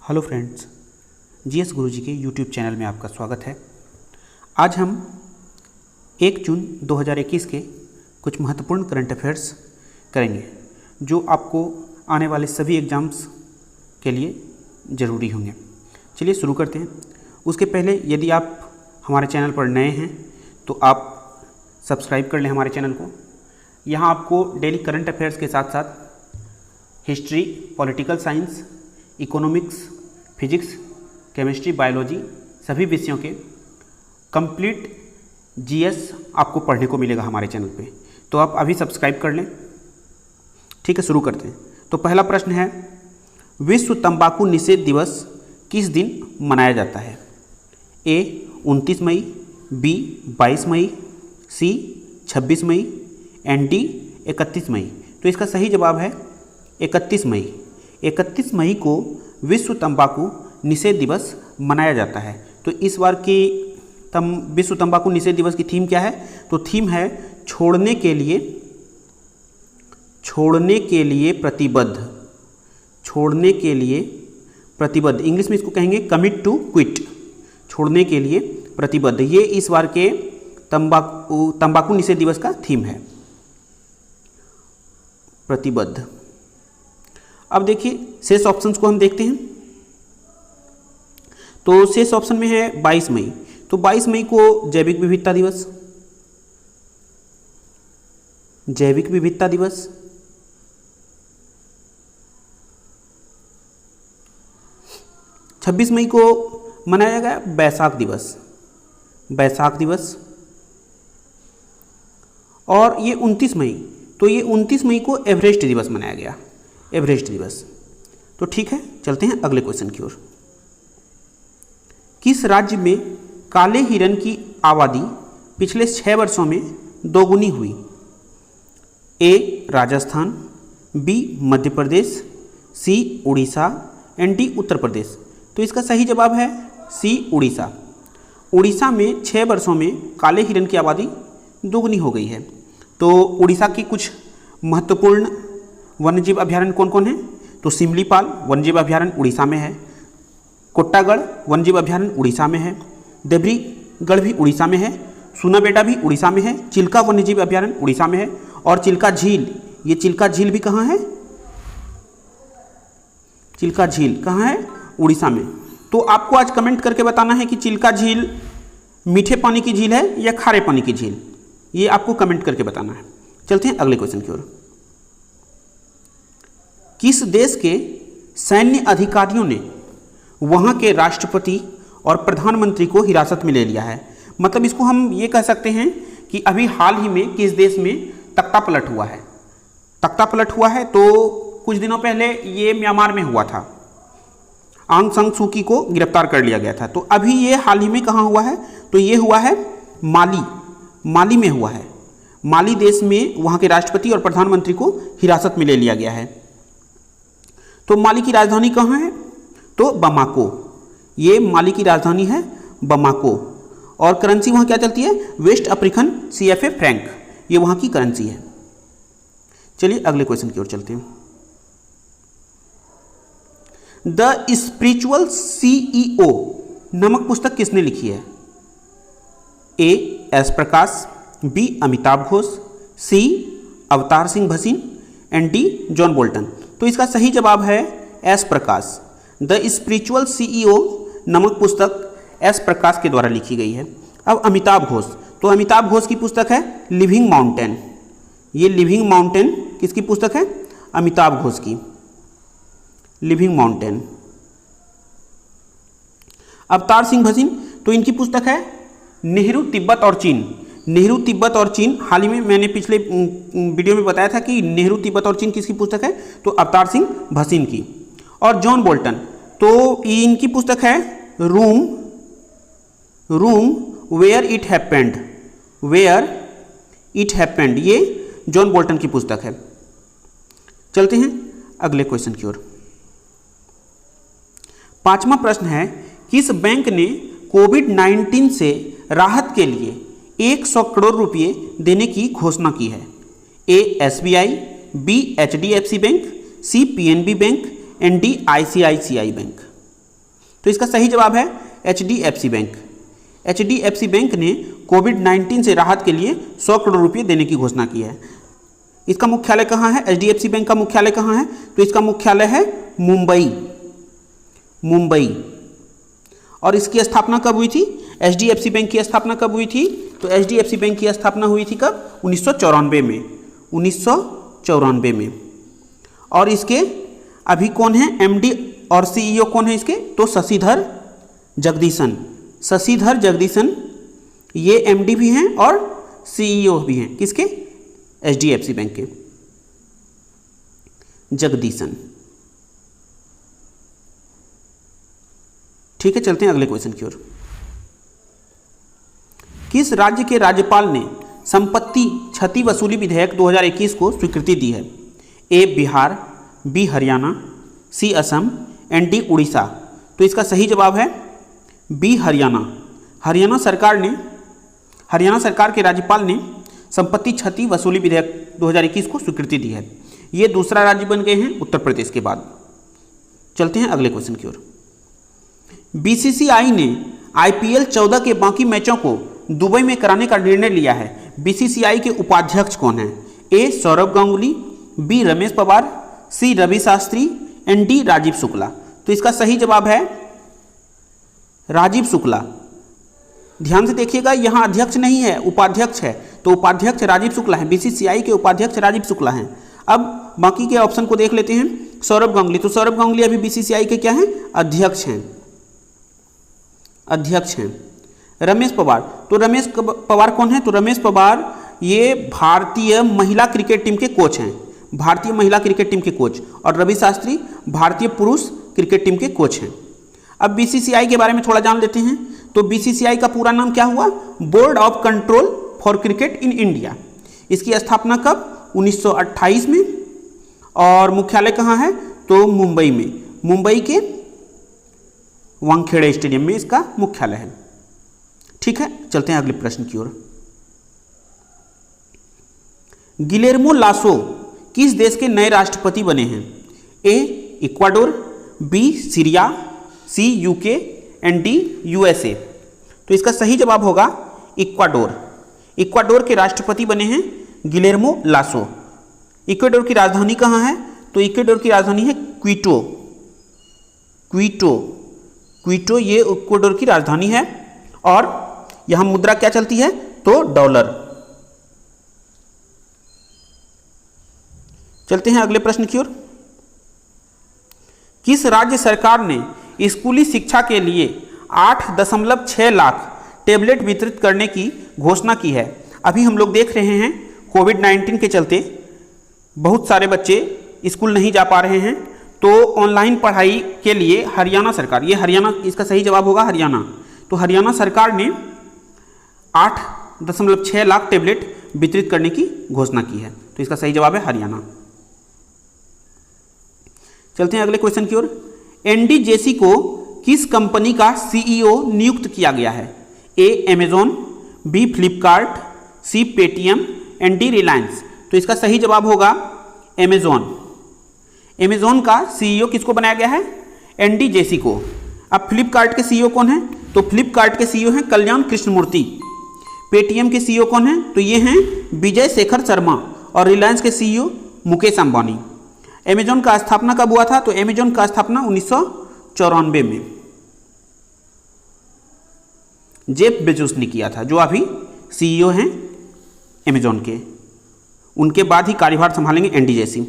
Hello friends, GS गुरुजी के YouTube channel में आपका स्वागत है। आज हम 1 जून 2021 के कुछ महत्वपूर्ण करंट अफेयर्स करेंगे जो आपको आने वाले सभी एग्ज़ाम्स के लिए ज़रूरी होंगे। चलिए शुरू करते हैं। उसके पहले यदि आप हमारे चैनल पर नए हैं तो आप सब्सक्राइब कर लें हमारे चैनल को। यहाँ आपको डेली करंट अफेयर्स के साथ साथ history, political science, economics, physics, chemistry, biology सभी विषयों के कंप्लीट जीएस आपको पढ़ने को मिलेगा हमारे चैनल पे। तो आप अभी सब्सक्राइब कर लें। ठीक है, शुरू करते हैं। तो पहला प्रश्न है, विश्व तंबाकू निषेध दिवस किस दिन मनाया जाता है? ए 29 मई, बी 22 मई, सी 26 मई, एंड डी 31 मई। तो इसका सही जवाब है 31 मई। 31 मई को विश्व तंबाकू निषेध दिवस मनाया जाता है। तो इस बार की विश्व तंबाकू निषेध दिवस की थीम क्या है? तो थीम है छोड़ने के लिए प्रतिबद्ध। छोड़ने के लिए प्रतिबद्ध, इंग्लिश में इसको कहेंगे कमिट टू क्विट। छोड़ने के लिए प्रतिबद्ध, ये इस बार के तंबाकू निषेध दिवस का थीम है, प्रतिबद्ध। अब देखिए शेष ऑप्शंस को हम देखते हैं। तो शेष ऑप्शन में है 22 मई। तो 22 मई को जैविक विविधता दिवस, 26 मई को मनाया गया बैसाख दिवस। और ये 29 मई, तो ये 29 मई को एवरेस्ट दिवस मनाया गया, एवरेस्ट दिवस। तो ठीक है, चलते हैं अगले क्वेश्चन की ओर। किस राज्य में काले हिरन की आबादी पिछले 6 वर्षों में दोगुनी हुई? A Rajasthan, B Madhya Pradesh, C Orissa, and D Uttar Pradesh. तो इसका सही जवाब है सी उड़ीसा। उड़ीसा में 6 वर्षों में काले हिरन की आबादी दोगुनी हो गई है। तो उड़ीसा की कुछ महत्वपूर्ण वन्यजीव अभ्यारण्य कौन कौन है? तो सिमलीपाल वन्यजीव अभ्यारण्य उड़ीसा में है, कोट्टागढ़ वन्यजीव अभ्यारण्य उड़ीसा में है, देवरीगढ़ भी उड़ीसा में है, सुनाबेटा भी उड़ीसा में है, चिल्का वन्यजीव अभ्यारण्य उड़ीसा में है, और चिल्का झील, ये चिल्का झील भी कहाँ है? चिल्का झील कहाँ है? उड़ीसा में। तो आपको आज कमेंट करके बताना है कि चिल्का झील मीठे पानी की झील है या खारे पानी की झील, ये आपको कमेंट करके बताना है। चलते हैं अगले क्वेश्चन की ओर। किस देश के सैन्य अधिकारियों ने वहां के राष्ट्रपति और प्रधानमंत्री को हिरासत में ले लिया है? मतलब इसको हम ये कह सकते हैं कि अभी हाल ही में किस देश में तख्ता पलट हुआ है? तख्ता पलट हुआ है तो कुछ दिनों पहले ये म्यांमार में हुआ था, आंग सान सू की को गिरफ्तार कर लिया गया था। तो अभी ये हाल ही में कहाँ हुआ है? तो ये हुआ है माली में हुआ है। माली देश में वहाँ के राष्ट्रपति और प्रधानमंत्री को हिरासत में ले लिया गया है। तो माली की राजधानी कहाँ है? तो बमाको, ये माली की राजधानी है बमाको। और करेंसी वहाँ क्या चलती है? वेस्ट अफ्रीकन CFA फ्रैंक, ये वहाँ की करेंसी है। चलिए अगले क्वेश्चन की ओर चलते हैं। द स्पिरिचुअल CEO नामक पुस्तक किसने लिखी है? A S Prakash, B Amitabh Ghosh, C Avtar Singh Bhasin, and D John Bolton. तो इसका सही जवाब है S Prakash. The spiritual CEO नामक पुस्तक एस प्रकाश के द्वारा लिखी गई है। अब अमिताभ घोष, तो अमिताभ घोष की पुस्तक है लिविंग माउंटेन। ये लिविंग माउंटेन किसकी पुस्तक है? अमिताभ घोष की, लिविंग माउंटेन। अवतार सिंह भसीन, तो इनकी पुस्तक है नेहरू तिब्बत और चीन। नेहरू तिब्बत और चीन, हाल ही में मैंने पिछले वीडियो में बताया था कि नेहरू तिब्बत और चीन किसकी पुस्तक है? तो अवतार सिंह भसीन की। और जॉन बोल्टन, तो इनकी पुस्तक है रूम वेयर इट हैपेंड, ये जॉन बोल्टन की पुस्तक है। चलते हैं अगले क्वेश्चन की ओर। 5वां प्रश्न है, किस बैंक ने कोविड-19 से राहत के लिए 100 करोड़ रुपए देने की घोषणा की है? A SBI, B HDFC bank, C PNB bank, and D ICICI bank. तो इसका सही जवाब है HDFC बैंक। HDFC बैंक ने कोविड-19 से राहत के लिए 100 करोड़ रुपये देने की घोषणा की है। इसका मुख्यालय कहाँ है? HDFC बैंक का मुख्यालय कहाँ है? तो इसका मुख्यालय है मुंबई। और इसकी स्थापना कब हुई थी? HDFC बैंक की स्थापना कब हुई थी? तो HDFC बैंक की स्थापना हुई थी कब? 1994 में। 1994 में। और इसके अभी कौन है MD और CEO कौन है इसके? तो शशिधर जगदीशन ये MD भी हैं और CEO भी हैं। किसके? HDFC बैंक के जगदीशन। ठीक है, चलते हैं अगले क्वेश्चन की ओर। किस राज्य के राज्यपाल ने संपत्ति क्षति वसूली विधेयक 2021 को स्वीकृति दी है? A Bihar, B Haryana, C Assam, D Orissa. तो इसका सही जवाब है B हरियाणा। हरियाणा सरकार के राज्यपाल ने संपत्ति क्षति वसूली विधेयक 2021 को स्वीकृति दी है। ये दूसरा राज्य बन गए हैं उत्तर प्रदेश के बाद। चलते हैं अगले क्वेश्चन की ओर। BCCI ने IPL 14 के बाकी मैचों को दुबई में कराने का निर्णय लिया है। BCCI के उपाध्यक्ष कौन हैं? A Saurabh Ganguly, B Ramesh Pawar, C Ravi Shastri, D Rajiv Shukla. तो इसका सही जवाब है राजीव शुक्ला। ध्यान से देखिएगा, यहाँ अध्यक्ष नहीं है, उपाध्यक्ष है। तो उपाध्यक्ष राजीव शुक्ला हैं। BCCI के उपाध्यक्ष राजीव शुक्ला हैं। अब बाकी के ऑप्शन को देख लेते हैं। सौरभ गांगुली, तो सौरभ गांगुली अभी BCCI के क्या हैं? अध्यक्ष हैं। रमेश पवार, तो रमेश पवार कौन है? तो रमेश पवार ये भारतीय महिला क्रिकेट टीम के कोच हैं। भारतीय महिला क्रिकेट टीम के कोच। और रवि शास्त्री भारतीय पुरुष क्रिकेट टीम के कोच हैं। अब BCCI के बारे में थोड़ा जान लेते हैं। तो BCCI का पूरा नाम क्या हुआ? Board of control for cricket in India. इसकी स्थापना कब? 1928 में। और मुख्यालय कहाँ है? तो मुंबई में। मुंबई के वानखेड़े स्टेडियम में इसका मुख्यालय है। ठीक है, चलते हैं अगले प्रश्न की ओर। गिलेर्मो लासो किस देश के नए राष्ट्रपति बने हैं? A Ecuador, B Syria, C UK, D USA। तो इसका सही जवाब होगा इक्वाडोर। इक्वाडोर के राष्ट्रपति बने हैं गिलेर्मो लासो। इक्वाडोर की राजधानी कहाँ है? तो इक्वाडोर की राजधानी है क्विटो ये इक्वाडोर की राजधानी है। और यहां मुद्रा क्या चलती है? तो डॉलर। चलते हैं अगले प्रश्न की ओर। किस राज्य सरकार ने स्कूली शिक्षा के लिए 8.6 लाख टैबलेट वितरित करने की घोषणा की है? अभी हम लोग देख रहे हैं कोविड-19 के चलते बहुत सारे बच्चे स्कूल नहीं जा पा रहे हैं। तो ऑनलाइन पढ़ाई के लिए हरियाणा सरकार, ये हरियाणा, इसका सही जवाब होगा हरियाणा। तो हरियाणा सरकार ने 8.6 लाख टैबलेट वितरित करने की घोषणा की है। तो इसका सही जवाब है हरियाणा। चलते हैं अगले क्वेश्चन की ओर। NDJC को किस कंपनी का CEO नियुक्त किया गया है? A Amazon, B Flipkart, C Paytm, D Reliance. तो इसका सही जवाब होगा अमेजॉन। अमेजॉन का CEO किसको बनाया गया है? NDJC को। अब फ्लिपकार्ट के CEO कौन है? तो फ्लिपकार्ट के CEO हैं कल्याण कृष्णमूर्ति। पेटीएम के CEO कौन है? तो ये हैं विजय शेखर शर्मा। और रिलायंस के CEO मुकेश अंबानी। अमेजॉन का स्थापना कब हुआ था? तो अमेजॉन का स्थापना 1994 में जेफ बेजोस ने किया था, जो अभी CEO हैं अमेजॉन के। उनके बाद ही कार्यभार संभालेंगे NDJC।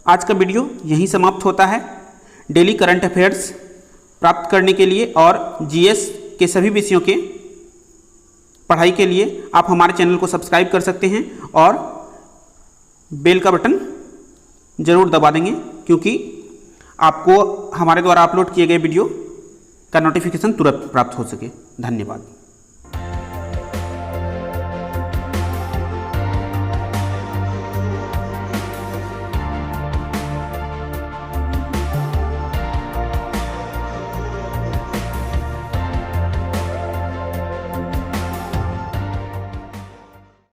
आज का वीडियो यहीं समाप्त होता है। डेली करंट अफेयर्स प्राप्त करने के लिए और GS के सभी विषयों के पढ़ाई के लिए आप हमारे चैनल को सब्सक्राइब कर सकते हैं और बेल का बटन ज़रूर दबा देंगे, क्योंकि आपको हमारे द्वारा अपलोड किए गए वीडियो का नोटिफिकेशन तुरंत प्राप्त हो सके। धन्यवाद।